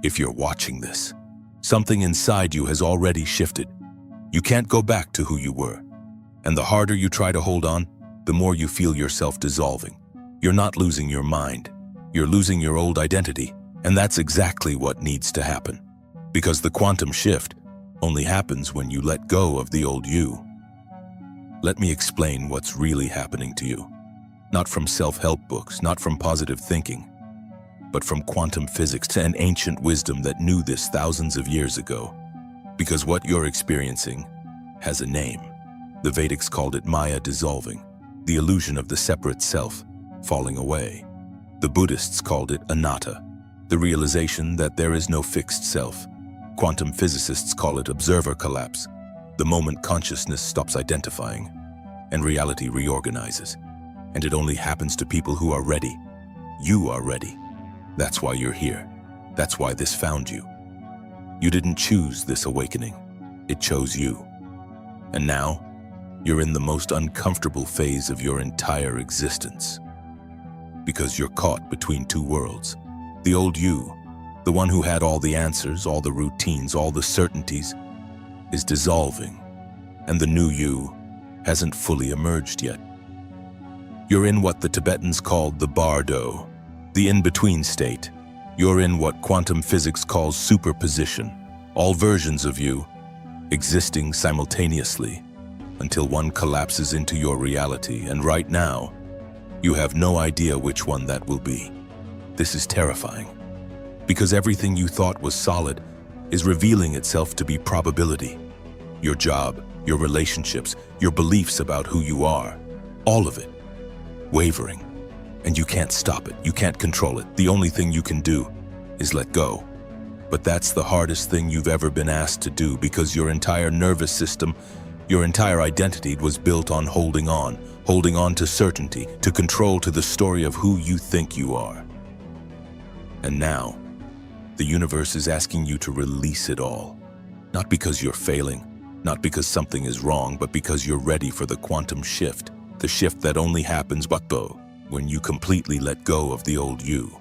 If you're watching this, something inside you has already shifted. You can't go back to who you were. And the harder you try to hold on, the more you feel yourself dissolving. You're not losing your mind. You're losing your old identity. And that's exactly what needs to happen. Because the quantum shift only happens when you let go of the old you. Let me explain what's really happening to you. Not from self-help books, not from positive thinking, but from quantum physics and ancient wisdom that knew this thousands of years ago. Because what you're experiencing has a name. The Vedics called it Maya dissolving, the illusion of the separate self falling away. The Buddhists called it anatta, the realization that there is no fixed self. Quantum physicists call it observer collapse, the moment consciousness stops identifying and reality reorganizes. And it only happens to people who are ready. You are ready. That's why you're here. That's why this found you. You didn't choose this awakening. It chose you. And now, you're in the most uncomfortable phase of your entire existence. Because you're caught between two worlds. The old you, the one who had all the answers, all the routines, all the certainties, is dissolving. And the new you hasn't fully emerged yet. You're in what the Tibetans called the bardo, the in-between state. You're in what quantum physics calls superposition, all versions of you existing simultaneously until one collapses into your reality, and right now, you have no idea which one that will be. This is terrifying, because everything you thought was solid is revealing itself to be probability. Your job, your relationships, your beliefs about who you are, all of it, wavering. And you can't stop it, you can't control it. The only thing you can do is let go. But that's the hardest thing you've ever been asked to do, because your entire nervous system, your entire identity was built on holding on to certainty, to control, to the story of who you think you are. And now, the universe is asking you to release it all. Not because you're failing, not because something is wrong, but because you're ready for the quantum shift. The shift that only happens when you completely let go of the old you.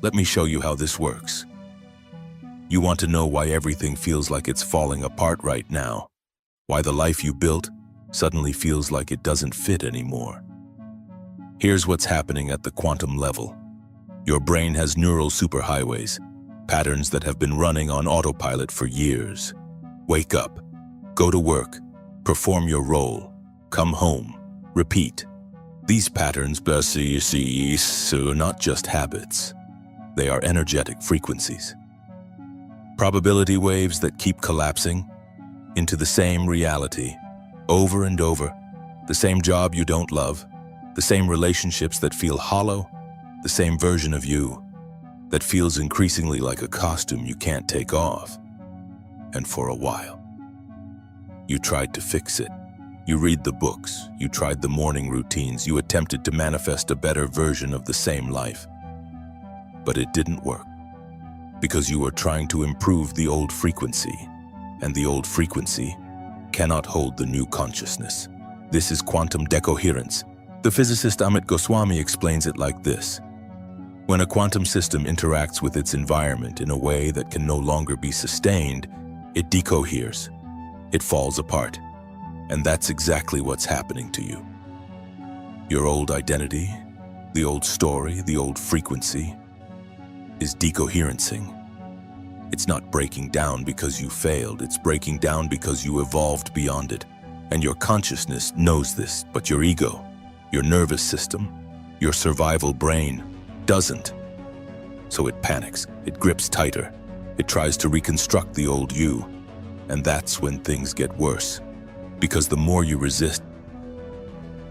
Let me show you how this works. You want to know why everything feels like it's falling apart right now? Why the life you built suddenly feels like it doesn't fit anymore? Here's what's happening at the quantum level. Your brain has neural superhighways, patterns that have been running on autopilot for years. Wake up, go to work, perform your role, come home, repeat. These patterns are not just habits. They are energetic frequencies. Probability waves that keep collapsing into the same reality, over and over. The same job you don't love, the same relationships that feel hollow, the same version of you that feels increasingly like a costume you can't take off. And for a while, you tried to fix it. You read the books, you tried the morning routines, you attempted to manifest a better version of the same life. But it didn't work, because you were trying to improve the old frequency, and the old frequency cannot hold the new consciousness. This is quantum decoherence. The physicist Amit Goswami explains it like this. When a quantum system interacts with its environment in a way that can no longer be sustained, it decoheres. It falls apart. And that's exactly what's happening to you. Your old identity, the old story, the old frequency is decoherencing. It's not breaking down because you failed, it's breaking down because you evolved beyond it. And your consciousness knows this, but your ego, your nervous system, your survival brain doesn't. So it panics, it grips tighter, it tries to reconstruct the old you. And that's when things get worse. Because the more you resist,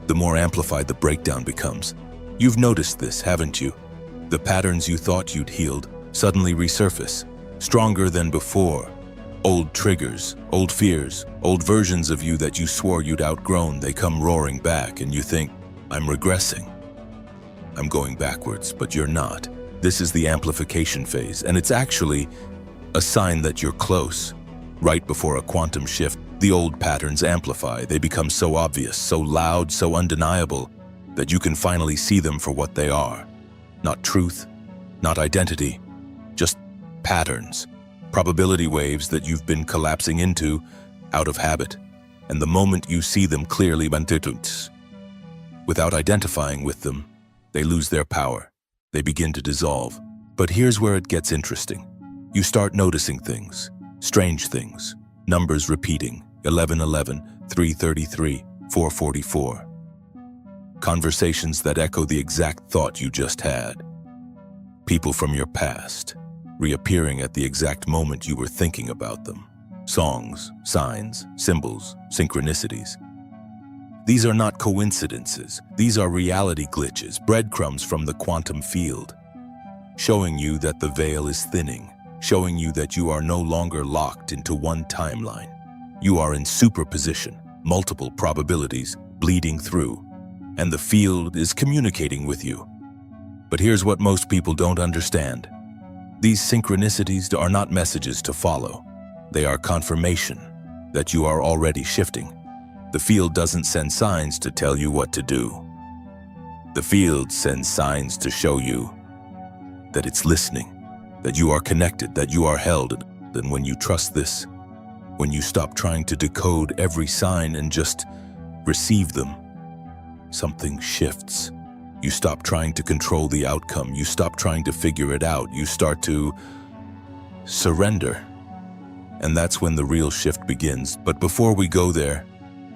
the more amplified the breakdown becomes. You've noticed this, haven't you? The patterns you thought you'd healed suddenly resurface, stronger than before. Old triggers, old fears, old versions of you that you swore you'd outgrown, they come roaring back and you think, I'm regressing. I'm going backwards, but you're not. This is the amplification phase, and it's actually a sign that you're close. Right before a quantum shift, the old patterns amplify. They become so obvious, so loud, so undeniable, that you can finally see them for what they are. Not truth, not identity, just patterns, probability waves that you've been collapsing into out of habit. And the moment you see them clearly, without identifying with them, they lose their power. They begin to dissolve. But here's where it gets interesting. You start noticing things, strange things, numbers repeating, 1111, 333, 444. Conversations that echo the exact thought you just had. People from your past, reappearing at the exact moment you were thinking about them. Songs, signs, symbols, synchronicities. These are not coincidences. These are reality glitches, breadcrumbs from the quantum field, showing you that the veil is thinning, showing you that you are no longer locked into one timeline. You are in superposition, multiple probabilities bleeding through, and the field is communicating with you. But here's what most people don't understand. These synchronicities are not messages to follow. They are confirmation that you are already shifting. The field doesn't send signs to tell you what to do. The field sends signs to show you that it's listening, that you are connected, that you are held. And when you trust this, when you stop trying to decode every sign and just receive them, something shifts. You stop trying to control the outcome. You stop trying to figure it out. You start to surrender. And that's when the real shift begins. But before we go there,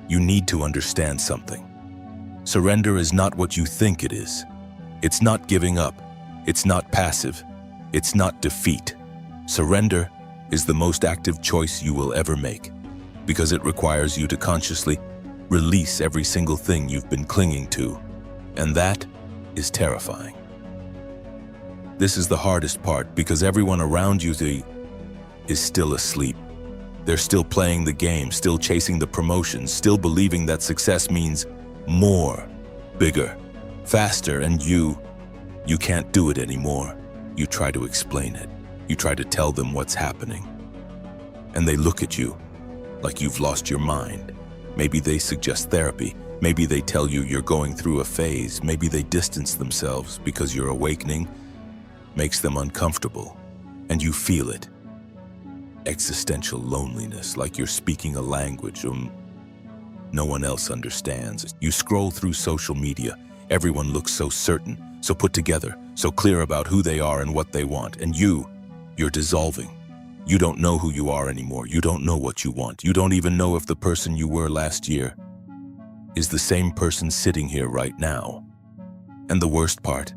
you need to understand something. Surrender is not what you think it is. It's not giving up. It's not passive. It's not defeat. Surrender is the most active choice you will ever make, because it requires you to consciously release every single thing you've been clinging to. And that is terrifying. This is the hardest part, because everyone around you is still asleep. They're still playing the game, still chasing the promotions, still believing that success means more, bigger, faster, and you can't do it anymore. You try to explain it. You try to tell them what's happening. And they look at you like you've lost your mind. Maybe they suggest therapy. Maybe they tell you you're going through a phase. Maybe they distance themselves because your awakening makes them uncomfortable. And you feel it. Existential loneliness, like you're speaking a language no one else understands. You scroll through social media. Everyone looks so certain, so put together, so clear about who they are and what they want. And you're dissolving. You don't know who you are anymore. You don't know what you want. You don't even know if the person you were last year is the same person sitting here right now. And the worst part,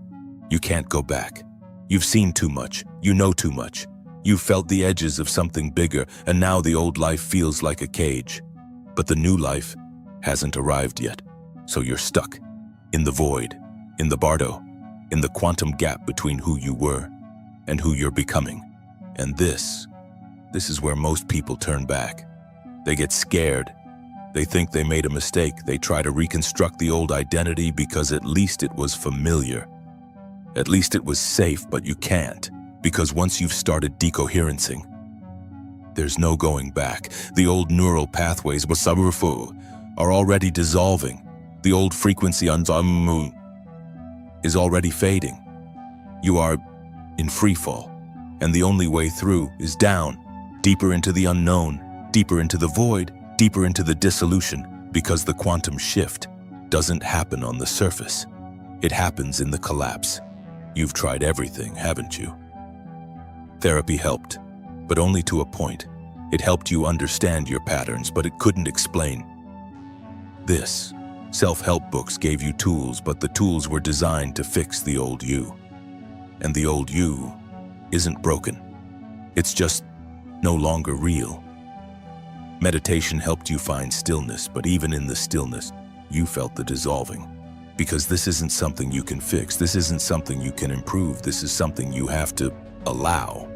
you can't go back. You've seen too much. You know too much. You've felt the edges of something bigger, and now the old life feels like a cage. But the new life hasn't arrived yet. So you're stuck in the void, in the bardo, in the quantum gap between who you were and who you're becoming. And this is where most people turn back. They get scared. They think they made a mistake. They try to reconstruct the old identity because at least it was familiar. At least it was safe, but you can't. Because once you've started decoherencing, there's no going back. The old neural pathways are already dissolving. The old frequency is already fading. You are in free fall, and the only way through is down, deeper into the unknown, deeper into the void, deeper into the dissolution, because the quantum shift doesn't happen on the surface. It happens in the collapse. You've tried everything, haven't you? Therapy helped, but only to a point. It helped you understand your patterns, but it couldn't explain this. Self-help books gave you tools, but the tools were designed to fix the old you. And the old you isn't broken. It's just no longer real. Meditation helped you find stillness, but even in the stillness, you felt the dissolving. Because this isn't something you can fix. This isn't something you can improve. This is something you have to allow.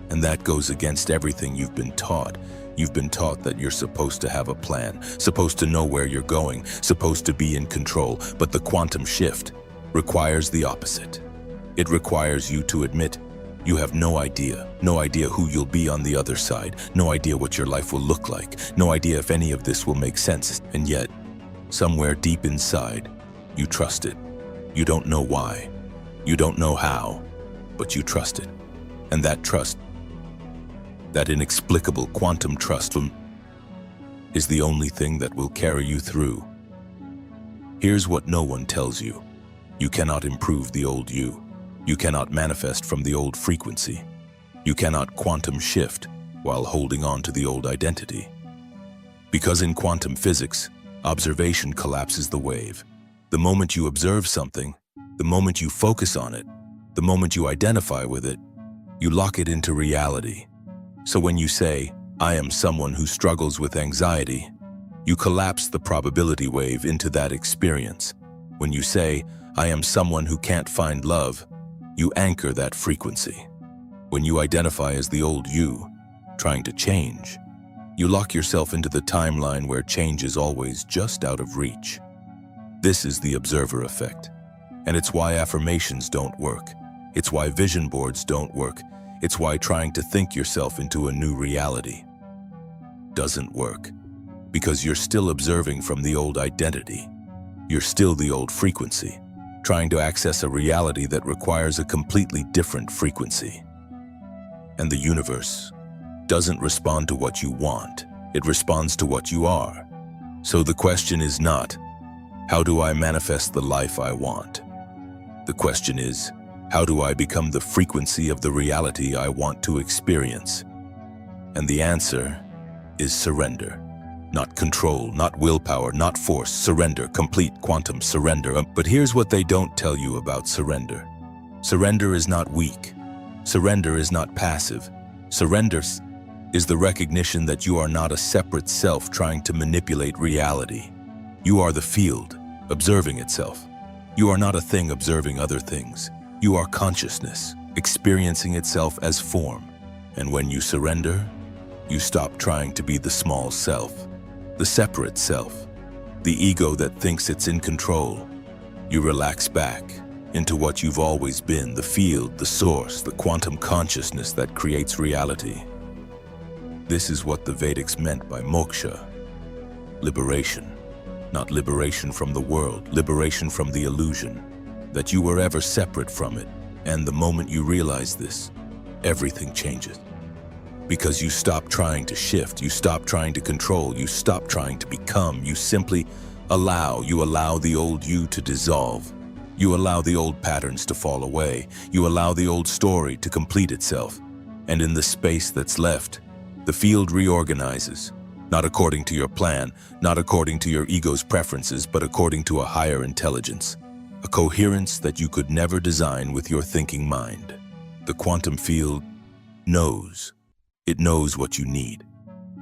And that goes against everything you've been taught. You've been taught that you're supposed to have a plan, supposed to know where you're going, supposed to be in control. But the quantum shift requires the opposite. It requires you to admit you have no idea who you'll be on the other side, no idea what your life will look like, no idea if any of this will make sense. And yet, somewhere deep inside, you trust it. You don't know why, you don't know how, but you trust it. And that trust, that inexplicable quantum trust, is the only thing that will carry you through. Here's what no one tells you. You cannot improve the old you. You cannot manifest from the old frequency. You cannot quantum shift while holding on to the old identity. Because in quantum physics, observation collapses the wave. The moment you observe something, the moment you focus on it, the moment you identify with it, you lock it into reality. So when you say, "I am someone who struggles with anxiety," you collapse the probability wave into that experience. When you say, "I am someone who can't find love," you anchor that frequency. When you identify as the old you, trying to change, you lock yourself into the timeline where change is always just out of reach. This is the observer effect. And it's why affirmations don't work. It's why vision boards don't work. It's why trying to think yourself into a new reality doesn't work. Because you're still observing from the old identity. You're still the old frequency, trying to access a reality that requires a completely different frequency. And the universe doesn't respond to what you want. It responds to what you are. So the question is not, how do I manifest the life I want? The question is, how do I become the frequency of the reality I want to experience? And the answer is surrender. Not control, not willpower, not force, surrender, complete quantum surrender. But here's what they don't tell you about surrender. Surrender is not weak. Surrender is not passive. Surrender is the recognition that you are not a separate self trying to manipulate reality. You are the field, observing itself. You are not a thing observing other things. You are consciousness, experiencing itself as form. And when you surrender, you stop trying to be the small self, the separate self, the ego that thinks it's in control. You relax back into what you've always been, the field, the source, the quantum consciousness that creates reality. This is what the Vedics meant by moksha, liberation. Not liberation from the world, liberation from the illusion that you were ever separate from it. And the moment you realize this, everything changes. Because you stop trying to shift, you stop trying to control, you stop trying to become, you simply allow. You allow the old you to dissolve. You allow the old patterns to fall away. You allow the old story to complete itself. And in the space that's left, the field reorganizes. Not according to your plan, not according to your ego's preferences, but according to a higher intelligence. A coherence that you could never design with your thinking mind. The quantum field knows. It knows what you need.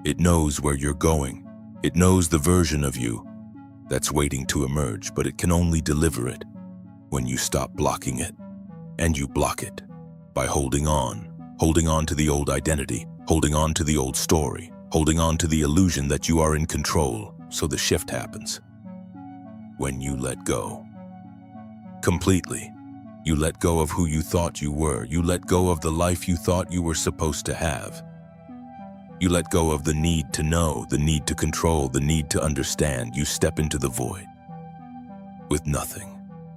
It knows where you're going. It knows the version of you that's waiting to emerge, but it can only deliver it when you stop blocking it. And you block it by holding on to the old identity, holding on to the old story, holding on to the illusion that you are in control. So the shift happens when you let go. Completely. You let go of who you thought you were. You let go of the life you thought you were supposed to have. You let go of the need to know, the need to control, the need to understand. You step into the void with nothing.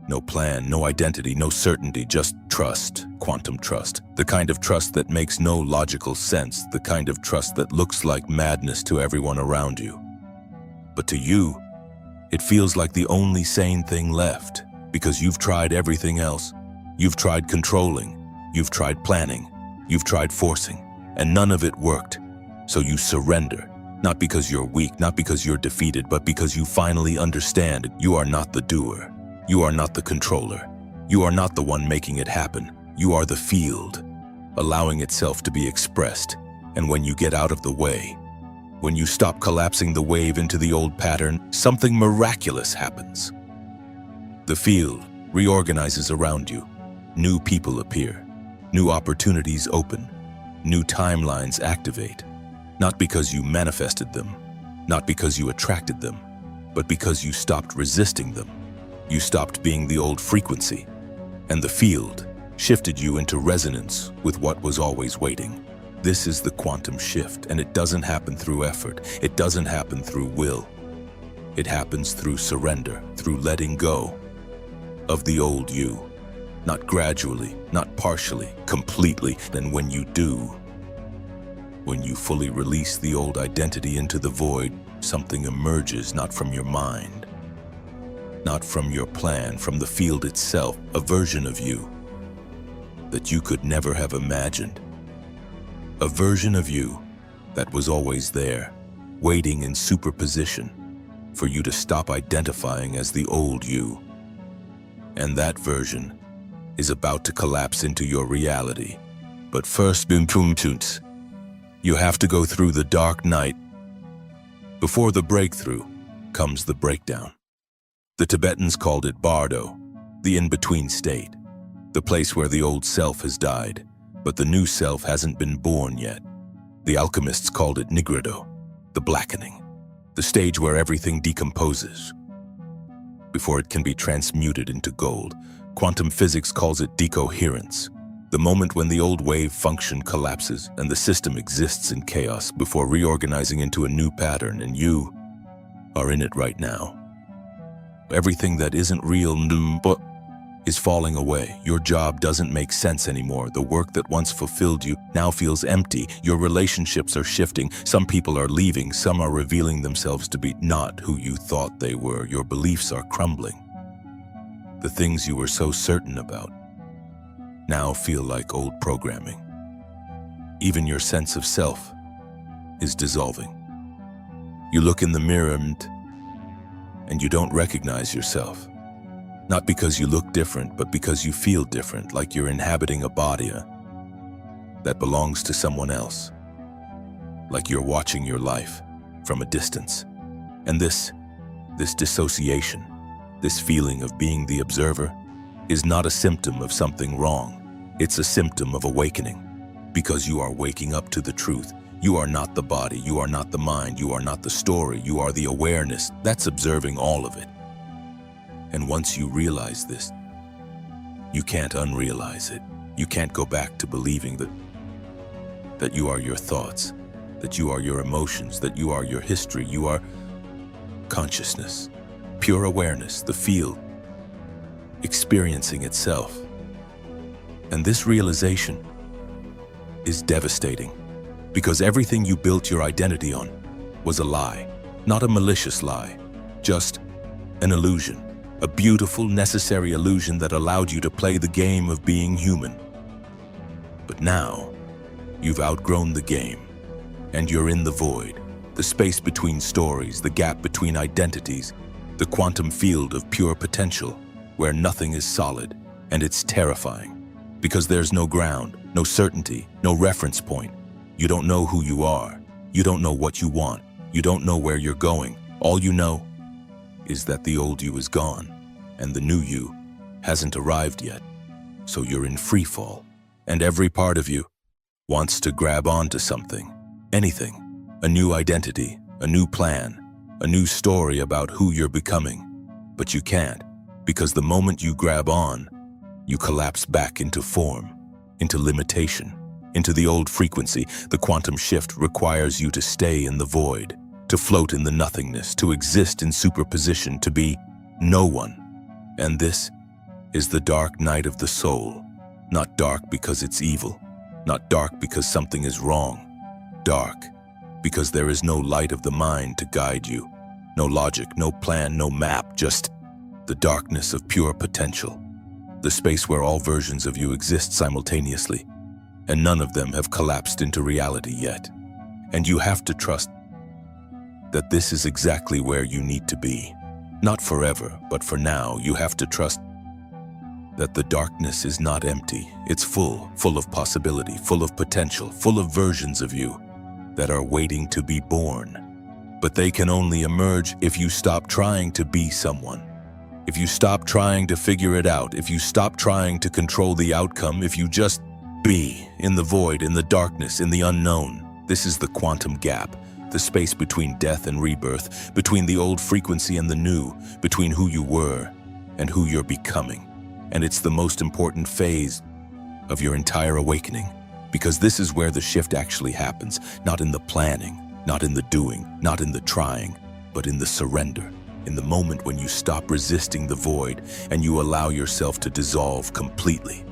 No plan, no identity, no certainty, just trust, quantum trust. The kind of trust that makes no logical sense, the kind of trust that looks like madness to everyone around you. But to you, it feels like the only sane thing left, because you've tried everything else. You've tried controlling, you've tried planning, you've tried forcing, and none of it worked. So you surrender, not because you're weak, not because you're defeated, but because you finally understand you are not the doer. You are not the controller. You are not the one making it happen. You are the field, allowing itself to be expressed. And when you get out of the way, when you stop collapsing the wave into the old pattern, something miraculous happens. The field reorganizes around you. New people appear. New opportunities open. New timelines activate. Not because you manifested them, not because you attracted them, but because you stopped resisting them. You stopped being the old frequency, and the field shifted you into resonance with what was always waiting. This is the quantum shift, and it doesn't happen through effort. It doesn't happen through will. It happens through surrender, through letting go of the old you. Not gradually, not partially, completely. Then when you do, when you fully release the old identity into the void, something emerges not from your mind, not from your plan, from the field itself, a version of you that you could never have imagined. A version of you that was always there, waiting in superposition for you to stop identifying as the old you. And that version is about to collapse into your reality. But first, you have to go through the dark night. Before the breakthrough comes the breakdown. The Tibetans called it bardo, the in-between state, the place where the old self has died, but the new self hasn't been born yet. The alchemists called it nigredo, the blackening, the stage where everything decomposes before it can be transmuted into gold. Quantum physics calls it decoherence, the moment when the old wave function collapses and the system exists in chaos before reorganizing into a new pattern, and you are in it right now. Everything that isn't real is falling away. Your job doesn't make sense anymore. The work that once fulfilled you now feels empty. Your relationships are shifting. Some people are leaving. Some are revealing themselves to be not who you thought they were. Your beliefs are crumbling. The things you were so certain about now feel like old programming. Even your sense of self is dissolving. You look in the mirror and you don't recognize yourself. Not because you look different, but because you feel different, like you're inhabiting a body that belongs to someone else. Like you're watching your life from a distance. And this dissociation, this feeling of being the observer, is not a symptom of something wrong. It's a symptom of awakening, because you are waking up to the truth. You are not the body, you are not the mind, you are not the story, you are the awareness that's observing all of it. And once you realize this, you can't unrealize it. You can't go back to believing that you are your thoughts, that you are your emotions, that you are your history. You are consciousness, pure awareness, the field, experiencing itself. And this realization is devastating, because everything you built your identity on was a lie, not a malicious lie, just an illusion. A beautiful, necessary illusion that allowed you to play the game of being human. But now, you've outgrown the game, and you're in the void, the space between stories, the gap between identities, the quantum field of pure potential, where nothing is solid, and it's terrifying, because there's no ground, no certainty, no reference point. You don't know who you are. You don't know what you want. You don't know where you're going. All you know is that the old you is gone, and the new you hasn't arrived yet. So you're in free fall, and every part of you wants to grab onto something, anything, a new identity, a new plan, a new story about who you're becoming. But you can't, because the moment you grab on, you collapse back into form, into limitation, into the old frequency. The quantum shift requires you to stay in the void, to float in the nothingness, to exist in superposition, to be no one. And this is the dark night of the soul. Not dark because it's evil, not dark because something is wrong. Dark because there is no light of the mind to guide you, no logic, no plan, no map, just the darkness of pure potential, the space where all versions of you exist simultaneously, and none of them have collapsed into reality yet. And you have to trust that this is exactly where you need to be. Not forever, but for now. You have to trust that the darkness is not empty. It's full of possibility, full of potential, full of versions of you that are waiting to be born. But they can only emerge if you stop trying to be someone. If you stop trying to figure it out, if you stop trying to control the outcome, if you just be in the void, in the darkness, in the unknown. This is the quantum gap, the space between death and rebirth, between the old frequency and the new, between who you were and who you're becoming. And it's the most important phase of your entire awakening, because this is where the shift actually happens, not in the planning, not in the doing, not in the trying, but in the surrender. in the moment when you stop resisting the void and you allow yourself to dissolve completely.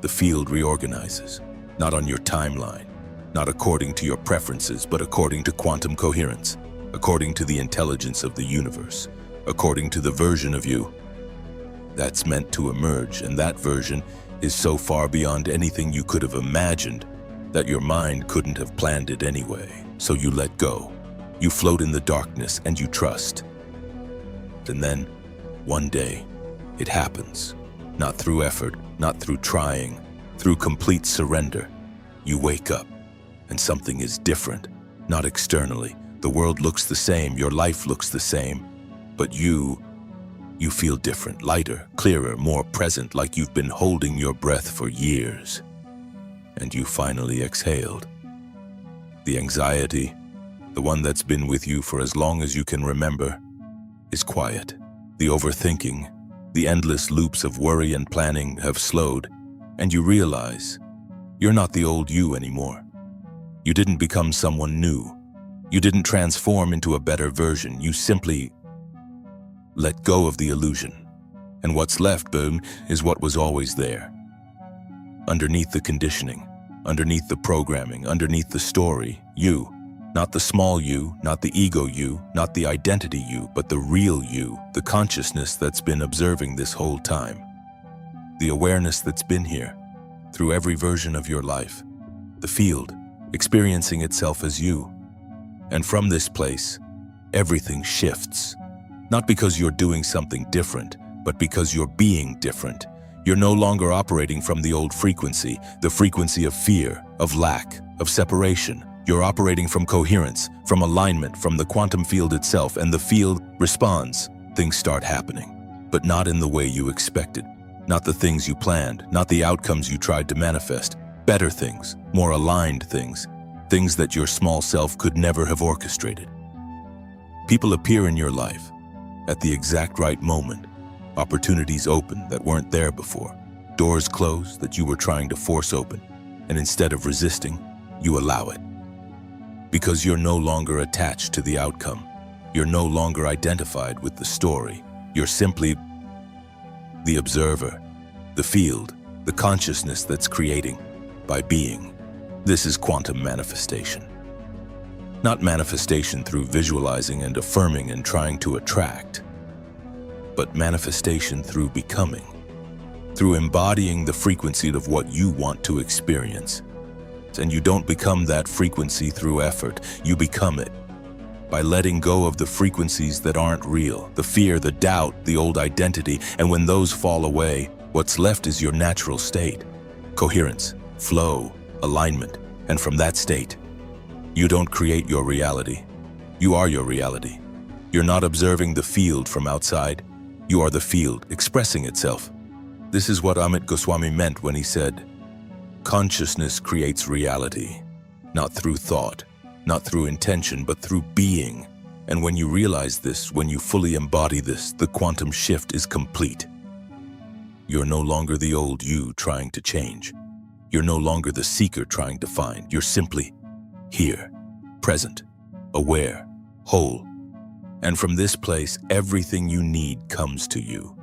The field reorganizes, not on your timeline, not according to your preferences, but according to quantum coherence, according to the intelligence of the universe, according to the version of you that's meant to emerge, and that version is so far beyond anything you could have imagined that your mind couldn't have planned it anyway. So you let go. You float in the darkness and you trust. And then, one day, it happens. Not through effort, not through trying, through complete surrender. You wake up, and something is different. Not externally. The world looks the same, your life looks the same. But you feel different, lighter, clearer, more present, like you've been holding your breath for years. And you finally exhaled. The anxiety, the one that's been with you for as long as you can remember, is quiet. The overthinking, the endless loops of worry and planning have slowed, and you realize you're not the old you anymore. You didn't become someone new. You didn't transform into a better version. You simply let go of the illusion. And what's left, boom, is what was always there. Underneath the conditioning, underneath the programming, underneath the story, you. Not the small you, not the ego you, not the identity you, but the real you, the consciousness that's been observing this whole time. The awareness that's been here, through every version of your life. The field, experiencing itself as you. And from this place, everything shifts. Not because you're doing something different, but because you're being different. You're no longer operating from the old frequency, the frequency of fear, of lack, of separation. You're operating from coherence, from alignment, from the quantum field itself, and the field responds. Things start happening, but not in the way you expected. Not the things you planned, not the outcomes you tried to manifest. Better things, more aligned things, things that your small self could never have orchestrated. People appear in your life at the exact right moment. Opportunities open that weren't there before. Doors close that you were trying to force open. And instead of resisting, you allow it. Because you're no longer attached to the outcome. You're no longer identified with the story. You're simply the observer, the field, the consciousness that's creating by being. This is quantum manifestation. Not manifestation through visualizing and affirming and trying to attract, but manifestation through becoming, through embodying the frequency of what you want to experience. And you don't become that frequency through effort, you become it by letting go of the frequencies that aren't real, the fear, the doubt, the old identity, and when those fall away, what's left is your natural state, coherence, flow, alignment, and from that state, you don't create your reality, you are your reality. You're not observing the field from outside, you are the field expressing itself. This is what Amit Goswami meant when he said, consciousness creates reality, not through thought, not through intention, but through being. And when you realize this, when you fully embody this, the quantum shift is complete. You're no longer the old you trying to change. You're no longer the seeker trying to find. You're simply here, present, aware, whole. And from this place, everything you need comes to you.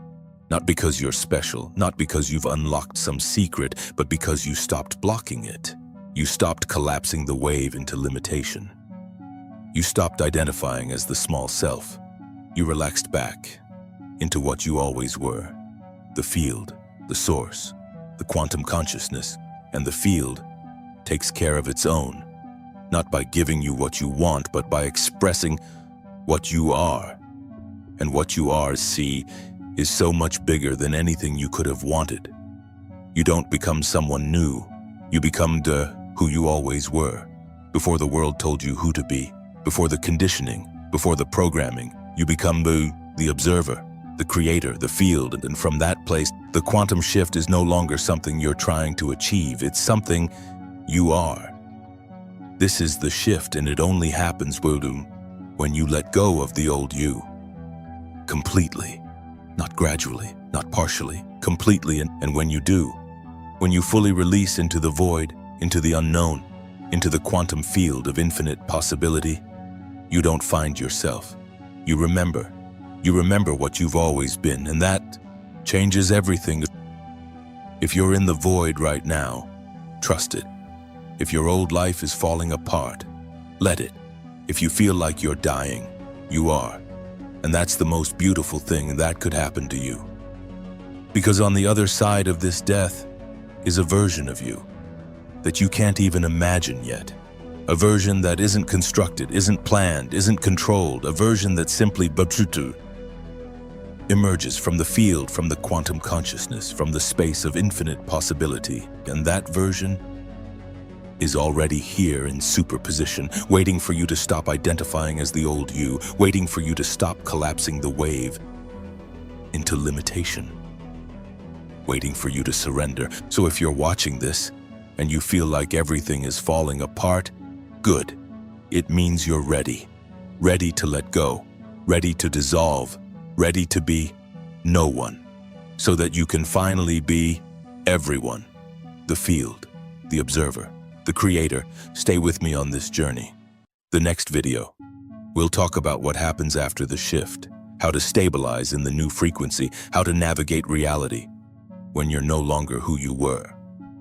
Not because you're special, not because you've unlocked some secret, but because you stopped blocking it. You stopped collapsing the wave into limitation. You stopped identifying as the small self. You relaxed back into what you always were. The field, the source, the quantum consciousness, and the field takes care of its own, not by giving you what you want, but by expressing what you are. And what you are, see, is so much bigger than anything you could have wanted. You don't become someone new. You become who you always were. Before the world told you who to be, before the conditioning, before the programming, you become the observer, the creator, the field, and from that place, the quantum shift is no longer something you're trying to achieve. It's something you are. This is the shift, and it only happens when you let go of the old you. Completely. Not gradually, not partially, completely. And when you do, when you fully release into the void, into the unknown, into the quantum field of infinite possibility, you don't find yourself. You remember. You remember what you've always been, and that changes everything. If you're in the void right now, trust it. If your old life is falling apart, let it. If you feel like you're dying, you are. And that's the most beautiful thing that could happen to you. Because on the other side of this death is a version of you that you can't even imagine yet. A version that isn't constructed, isn't planned, isn't controlled. A version that simply emerges from the field, from the quantum consciousness, from the space of infinite possibility. And that version is already here in superposition, waiting for you to stop identifying as the old you, waiting for you to stop collapsing the wave into limitation, waiting for you to surrender. So if you're watching this and you feel like everything is falling apart, good. It means you're ready. Ready to let go, ready to dissolve, ready to be no one, so that you can finally be everyone. The field, the observer, the creator. Stay with me on this journey. The next video, we'll talk about what happens after the shift, how to stabilize in the new frequency, how to navigate reality when you're no longer who you were,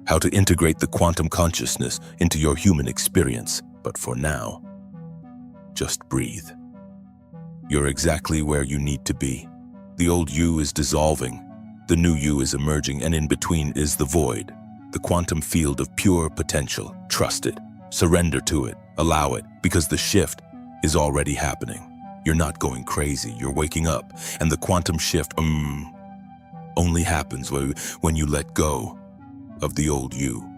how to integrate the quantum consciousness into your human experience. But for now, just breathe. You're exactly where you need to be. The old you is dissolving, the new you is emerging, and in between is the void, the quantum field of pure potential. Trust it, surrender to it, allow it, because the shift is already happening. You're not going crazy, you're waking up, and the quantum shift only happens when you let go of the old you.